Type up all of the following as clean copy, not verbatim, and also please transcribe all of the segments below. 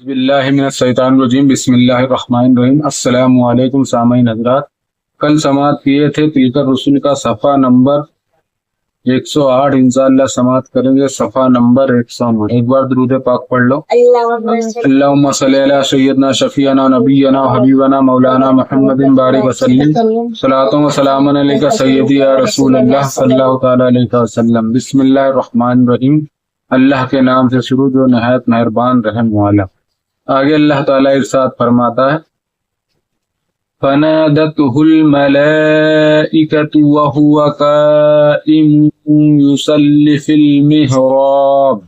باللہ من الشیطان الرجیم بسم اللہ الرحمن الرحیم۔ السلام علیکم سامعین حضرات، کل سماعت کیے تھے تلک الرسل کا صفحہ نمبر 108، انشاءاللہ سماعت کریں گے صفحہ نمبر 109۔ ایک بار درود پاک پڑھ لو۔ اللہم صلی علی سیدنا شفیعنا نبینا حبیبنا مولانا محمد بارک وسلم، صلاۃ و سلام علیک سیدی یا رسول اللہ صلی اللہ تعالی علیہ وسلم۔ بسم اللہ الرحمن الرحیم، اللہ کے نام سے شروع جو نہایت مہربان رحم والا۔ آگے اللہ تعالیٰ ارشاد فرماتا ہے، فَنَادَتْهُ الْمَلَائِكَةُ وَهُوَ قَائِمٌ يُصَلِّي فِي الْمِحْرَابِ،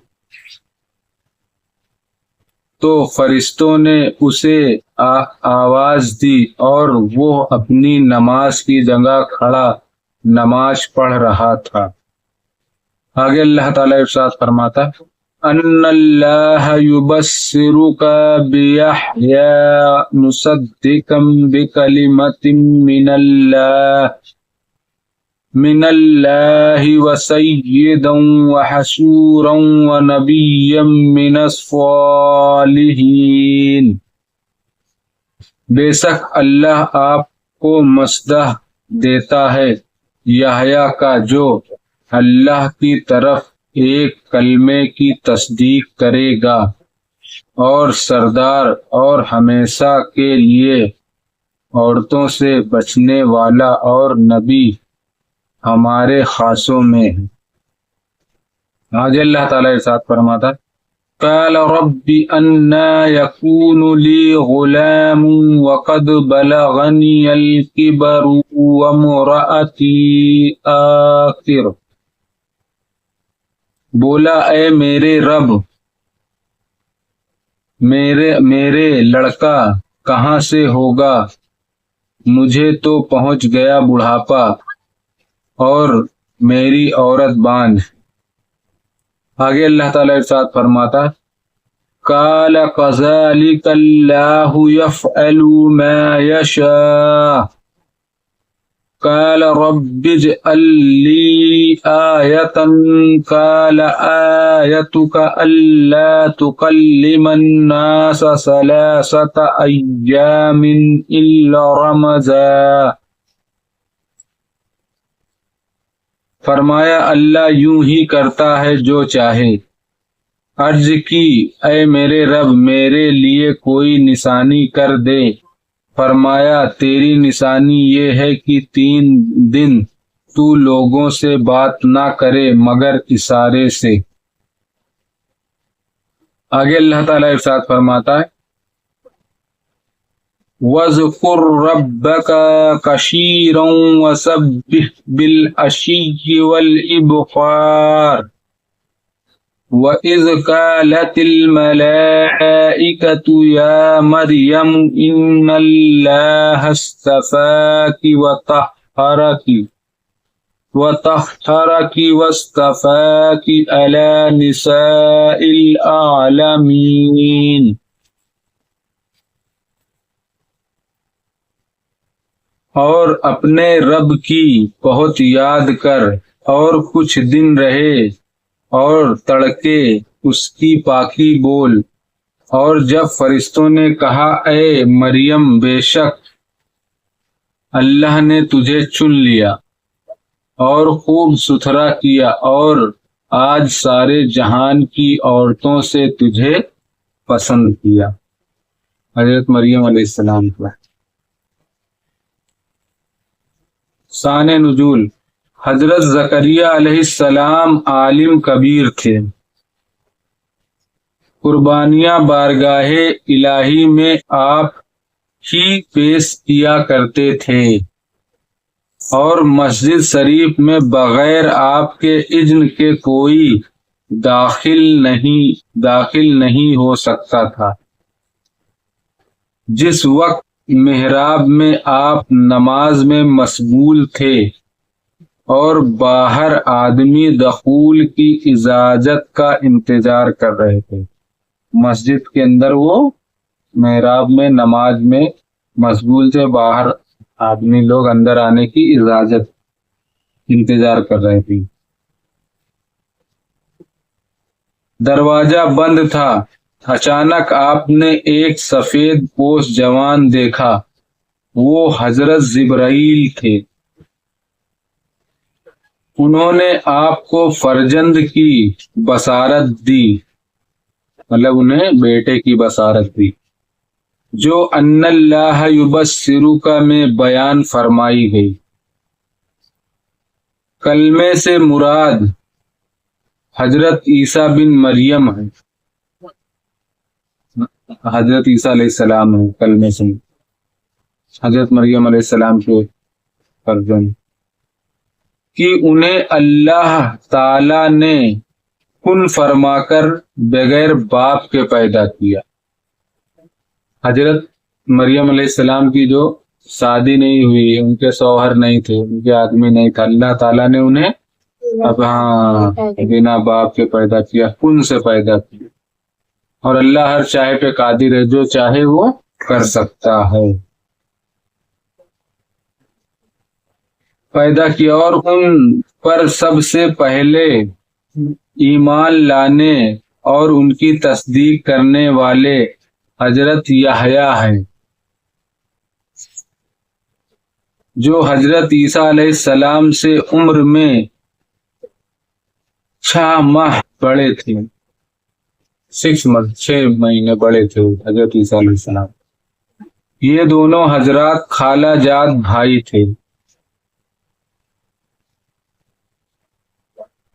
تو فرشتوں نے اسے آواز دی اور وہ اپنی نماز کی جگہ کھڑا نماز پڑھ رہا تھا۔ آگے اللہ تعالیٰ ارشاد فرماتا ہے، ان اللہ یبشرک بیحییٰ مصدقا بکلمۃ من اللہ وسیدا وحسورا ونبیا من الصالحین، بے شک اللہ آپ کو مصدع دیتا ہے یحییٰ کا، جو اللہ کی طرف ایک کلمے کی تصدیق کرے گا، اور سردار اور ہمیشہ کے لیے عورتوں سے بچنے والا اور نبی ہمارے خاصوں میں ہے۔ آگے اللہ تعالیٰ ارشاد فرماتا، قال رب انا یکون لی غلام وقد بلغنی الکبر وامرأتی آخر، بولا اے میرے رب، میرے لڑکا کہاں سے ہوگا، مجھے تو پہنچ گیا بڑھاپا اور میری عورت باندھ۔ آگے اللہ تعالیٰ ارشاد فرماتا، قال كذلك اللہ يفعل ما يشاء، قال رب اجعل لي آیة، قال آیتك ألا تكلم الناس 3 أيام إلا رمزا، فرمایا اللہ یوں ہی کرتا ہے جو چاہے۔ عرض کی اے میرے رب، میرے لیے کوئی نشانی کر دے۔ فرمایا تیری نشانی یہ ہے کہ 3 دن تو لوگوں سے بات نہ کرے مگر اشارے سے۔ آگے اللہ تعالیٰ ارشاد فرماتا ہے، وَاذْكُرْ رَبَّكَ كَثِيرًا وَسَبِّحْ بِالْعَشِيِّ وَالْإِبْكَارِ، وَإِذْ قَالَتِ الْمَلَائِكَةُ يَا مَرْيَمُ إِنَّ اللَّهَ اصْطَفَاكِ وَطَهَّرَكِ وَاصْطَفَاكِ عَلَى نِسَاءِ الْعَالَمِينَ، اور اپنے رب کی بہت یاد کر اور کچھ دن رہے اور تڑکے اس کی پاکی بول۔ اور جب فرشتوں نے کہا اے مریم، بے شک اللہ نے تجھے چن لیا اور خوب ستھرا کیا، اور آج سارے جہان کی عورتوں سے تجھے پسند کیا۔ حضرت مریم علیہ السلام کا شان نزول۔ حضرت زکریا علیہ السلام عالم کبیر تھے، قربانیاں بارگاہ الہی میں آپ ہی پیش کیا کرتے تھے، اور مسجد شریف میں بغیر آپ کے اذن کے کوئی داخل نہیں ہو سکتا تھا۔ جس وقت محراب میں آپ نماز میں مشغول تھے اور باہر آدمی دخول کی اجازت کا انتظار کر رہے تھے، مسجد کے اندر وہ محراب میں نماز میں مشغول تھے، باہر آدمی لوگ اندر آنے کی اجازت انتظار کر رہے تھے۔ دروازہ بند تھا اچانک آپ نے ایک سفید پوش جوان دیکھا، وہ حضرت جبرائیل تھے۔ انہوں نے آپ کو فرزند کی بشارت دی، مطلب انہیں بیٹے کی بشارت دی، جو ان اللہ یبشرک میں بیان فرمائی گئی۔ کلمے سے مراد حضرت عیسیٰ بن مریم ہے، حضرت عیسیٰ علیہ السلام ہے، کلمے سے حضرت مریم علیہ السلام کے فرزند، کہ انہیں اللہ تعالی نے کن فرما کر بغیر باپ کے پیدا کیا۔ حضرت مریم علیہ السلام کی جو شادی نہیں ہوئی، ان کے شوہر نہیں تھے، ان کے آدمی نہیں تھا، اللہ تعالیٰ نے انہیں بنا باپ کے پیدا کیا، کن سے پیدا کیا۔ اور اللہ ہر چاہے پہ قادر ہے، جو چاہے وہ کر سکتا ہے۔ پیدا کیا اور ان پر سب سے پہلے ایمان لانے اور ان کی تصدیق کرنے والے حضرت یحییٰ ہیں، جو حضرت عیسیٰ علیہ السلام سے عمر میں 6 ماہ بڑے تھے، 6 مہینے بڑے تھے حضرت عیسیٰ علیہ السلام۔ یہ دونوں حضرات خالہ جات بھائی تھے۔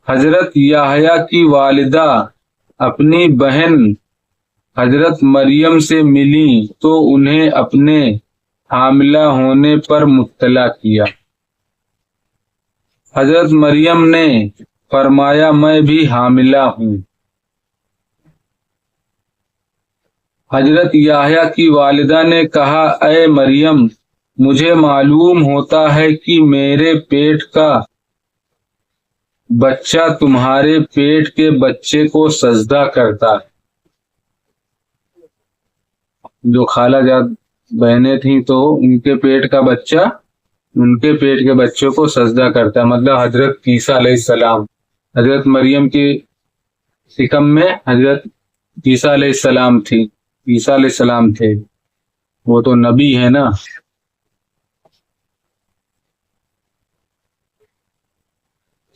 حضرت یحییٰ کی والدہ اپنی بہن حضرت مریم سے ملی تو انہیں اپنے حاملہ ہونے پر مطلع کیا۔ حضرت مریم نے فرمایا میں بھی حاملہ ہوں۔ حضرت یحییٰ کی والدہ نے کہا اے مریم، مجھے معلوم ہوتا ہے کہ میرے پیٹ کا بچہ تمہارے پیٹ کے بچے کو سجدہ کرتا ہے۔ جو خالہ جات بہنیں تھیں تو ان کے پیٹ کا بچہ ان کے پیٹ کے بچوں کو سجدہ کرتا ہے، مطلب حضرت عیسیٰ علیہ السلام۔ حضرت مریم کی شکم میں حضرت عیسیٰ علیہ السلام تھی، عیسیٰ علیہ السلام تھے، وہ تو نبی ہے نا۔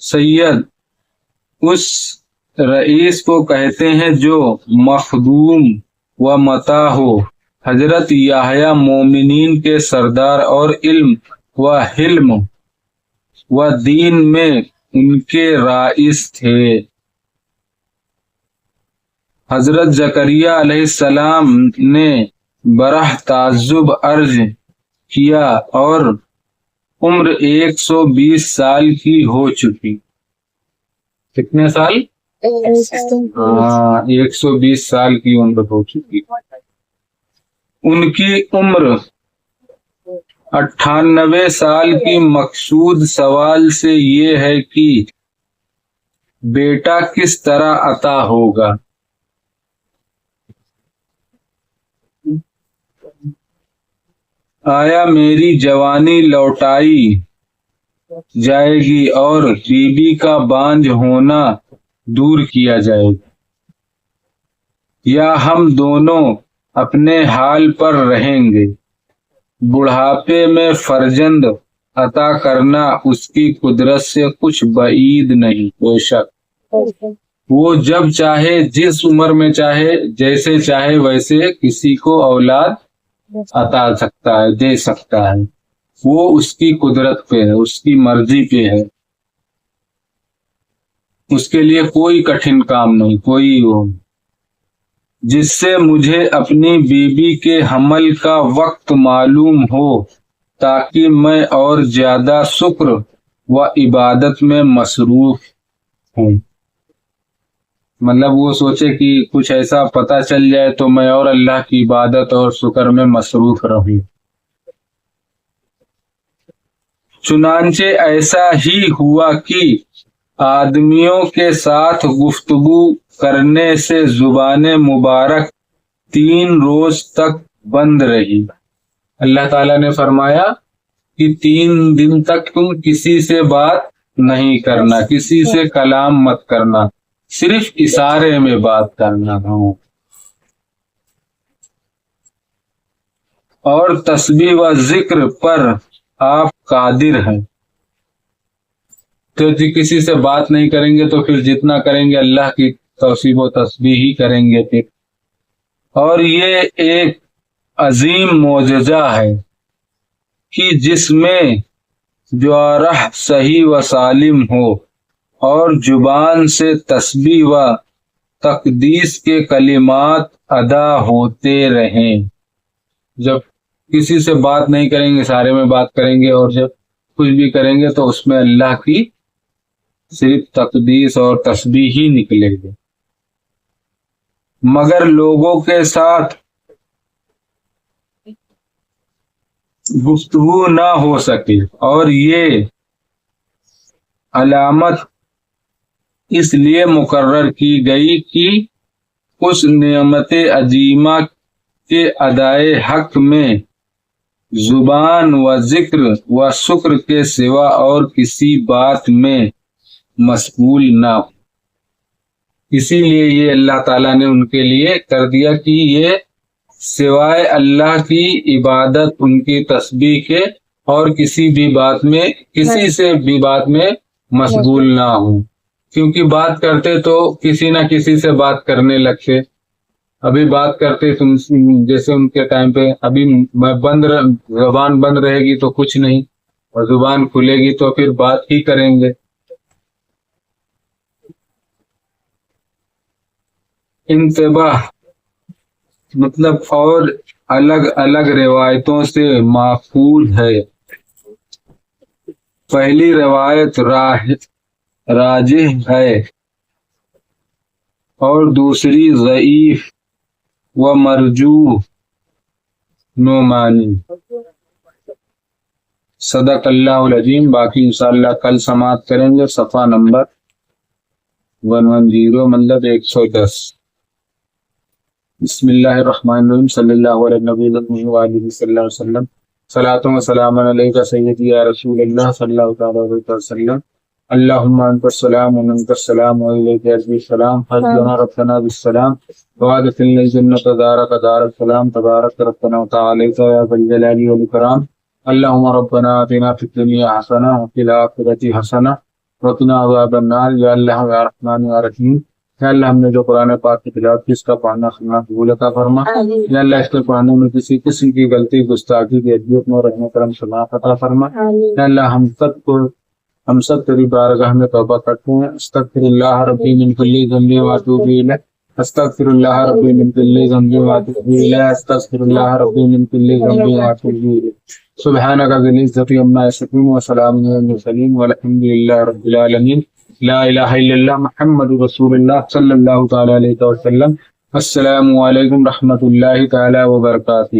سید اس رئیس کو کہتے ہیں جو مخدوم و مطاع ہو۔ حضرت یحییٰ مومنین کے سردار اور علم و حلم و دین میں ان کے رئیس تھے۔ حضرت زکریا علیہ السلام نے برہ تعجب عرض کیا اور عمر 120 سال کی ہو چکی۔ کتنے سال؟ 120 سال کی عمر ہو چکی۔ ان کی عمر 98 سال کی۔ مقصود سوال سے یہ ہے کہ بیٹا کس طرح عطا ہوگا؟ آیا میری جوانی لوٹائی جائے گی اور بیوی کا بانجھ ہونا دور کیا جائے گا، یا ہم دونوں اپنے حال پر رہیں گے؟ بڑھاپے میں فرزند عطا کرنا اس کی قدرت سے کچھ بعید نہیں، بے شک وہ جب چاہے، جس عمر میں چاہے، جیسے چاہے ویسے کسی کو اولاد عطا سکتا ہے، دے سکتا ہے، وہ اس کی قدرت پہ ہے، اس کی مرضی پہ ہے، اس کے لیے کوئی کٹھن کام نہیں، کوئی وہ۔ جس سے مجھے اپنی بیوی کے حمل کا وقت معلوم ہو تاکہ میں اور زیادہ شکر و عبادت میں مصروف ہوں، مطلب وہ سوچے کہ کچھ ایسا پتہ چل جائے تو میں اور اللہ کی عبادت اور شکر میں مصروف رہوں۔ چنانچہ ایسا ہی ہوا کہ آدمیوں کے ساتھ گفتگو کرنے سے زبان مبارک 3 روز تک بند رہی۔ اللہ تعالیٰ نے فرمایا کہ 3 دن تک تم کسی سے بات نہیں کرنا، کسی سے کلام مت کرنا، صرف اشارے میں بات کرنا ہو۔ اور تسبیح و ذکر پر آپ قادر ہیں۔ تو کسی سے بات نہیں کریں گے تو پھر جتنا کریں گے اللہ کی توصیف و تسبیح ہی کریں گے پھر۔ اور یہ ایک عظیم معجزہ ہے کہ جس میں جوارح صحیح و سالم ہو اور زبان سے تسبیح و تقدیس کے کلمات ادا ہوتے رہیں۔ جب کسی سے بات نہیں کریں گے سارے میں بات کریں گے، اور جب کچھ بھی کریں گے تو اس میں اللہ کی صرف تقدیس اور تسبیح ہی نکلے گی۔ مگر لوگوں کے ساتھ گفتگو نہ ہو سکے، اور یہ علامت اس لیے مقرر کی گئی کہ اس نعمت عظیمہ کے ادائے حق میں زبان و ذکر و شکر کے سوا اور کسی بات میں مشغول نہ ہو۔ اسی لیے یہ اللہ تعالیٰ نے ان کے لیے کر دیا کہ یہ سوائے اللہ کی عبادت، ان کی تسبیح کے، اور کسی بھی بات میں، کسی سے بھی بات میں مشغول نہ ہوں۔ کیونکہ بات کرتے تو کسی نہ کسی سے بات کرنے لگتے۔ ابھی بات کرتے تم جیسے ان کے ٹائم پہ، ابھی زبان بند رہے گی تو کچھ نہیں، اور زبان کھلے گی تو پھر بات ہی کریں گے۔ انتباہ مطلب اور الگ الگ روایتوں سے ماخوذ ہے۔ پہلی روایت راجح ہے اور دوسری ضعیف و مرجوح نعمانی۔ صدق اللہ العظیم۔ باقی انشاءاللہ کل سماعت کریں گے صفحہ نمبر 110 مطلب 110۔ بسم اللہ الرحمن الرحیم۔ صلی اللہ علیہ نبی وآلہ صلی اللہ علیہ وسلم۔ صلاۃ و سلام علیک سیدی یا رسول اللہ صلی اللہ تعالیٰ علیہ وسلم۔ اللہم انت السلام و منک السلام و الیک یرجع السلام، حسبنا ربنا بالسلام وادخلنا الجنۃ دارک دار السلام، تبارک ربنا وتعالیٰ یا ذا الجلال والاکرام۔ اللہم ربنا آتنا فی الدنیا حسنہ وفی الآخرۃ حسنہ وقنا عذاب النار۔ یا اللہ یا رحمان یا رحیم، یا اللہ ہم نے جو قرآن پاک کی تلاوت کی اس کا پڑھنا سننا قبول عطا فرما۔ یا اللہ اس کے پڑھنے میں کسی قسم کی غلطی، گستاخی، بےادبی میں رحم کرم سماحت عطا فرما۔ یا اللہ ہم سب تیری بارگاہ میں توبہ کرتے ہیں۔ استغفر اللہ ربی من کل ذنب واتوب الیہ، استغفر اللہ ربی من کل ذنب واتوب الیہ، استغفر اللہ ربی من کل ذنب واتوب الیہ۔ سبحانک ذی العزۃ عما یصفون وسلام علی المرسلین والحمد للہ رب العالمین۔ لا الہ الا اللہ محمد رسول اللہ صلی اللہ تعالی علیہ وسلم۔ السلام علیکم رحمۃ اللہ تعالی وبرکاتہ۔